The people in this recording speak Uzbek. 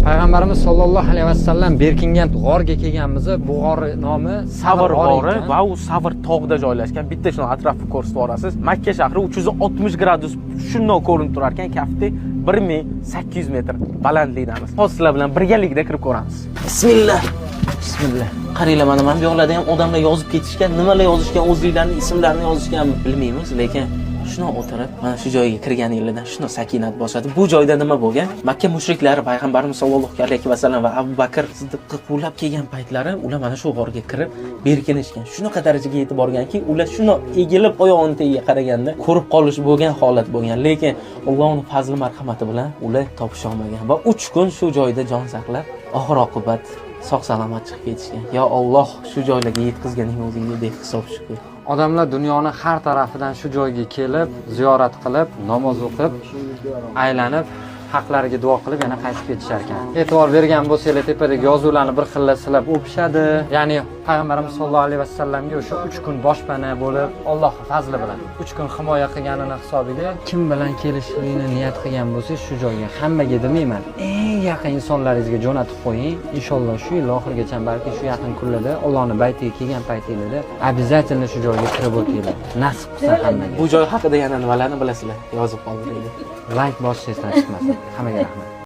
Payg'ambarimiz sollallohu alayhi vasallam Berkingan g'orga kelganmiz. Bu g'or nomi Savr g'ori va u Savr tog'ida joylashgan. Bitta shuni atrofni ko'rsatib olasiz. Makka shahri 360 gradus shundoq ko'rinib turar ekan. Kafti 1800 metr balandlikdamiz. Hozir sizlar bilan birgalikda kirib ko'ramiz. Bismillah. Bismillah. Qaranglar, mana bu yoqlarda ham odamlar yozib ketishgan. Nimalar yozishgan, o'zliklarining ismlarini yozishganmi bilmaymiz, lekin shuni o'tirib, mana shu joyga kirganingizdan shuni sakinat bosadi. Bu joyda nima bo'lgan? Makka mushriklari payg'ambarimiz sollallohu alayhi vasallam va Abu Bakr Siddiqni quvlab kelgan paytlari ular mana shu g'orga kirib berkinishgan. Shunaqa darajaga yetib borganki, ular shuni egilib oyog'ini tagiga qaraganda ko'rib qolish bo'lgan holat bo'lgan. Lekin Allohning fazli marhamati bilan ular topisha olmagan va 3 kun shu joyda jon saqlab, oxir oqibat sog' salomat chiqib ketishgan. Ya Alloh, shu joylarga yetkazganing o'zingga behisob shukr. Odamlar dunyoning har tarafidan shu joyga kelib, ziyorat qilib, namoz o'qib, aylanib, haqlariga duo qilib yana qaytib ketishar ekan. E'tibor bergan bo'lsanglar, tepadagi yozuvlarni bir xilla silab o'pishadi. Ya'ni payg'ambarimiz sollallohu alayhi vasallamga o'sha 3 kun boshpana bo'lib, Alloh fazli bilan 3 kun himoya qilganini hisobiga kim bilan kelishlikni niyat qilgan bo'lsangiz shu joyga, hammaga demayman, eng yaqin insonlaringizga jo'natib qo'ying. Inshaalloh shu yil oxirigacha, balki shu yaqin kunlarda Allohning baytiga kelgan paytingizda обязательно shu joyga kirib o'tinglar. Nasib qilsa hammaga. Bu joy haqida yana nimalarni bilasizlar? Yozib qoldiringlar. Like bosishdan chiqmasin. Hammaga rahmat.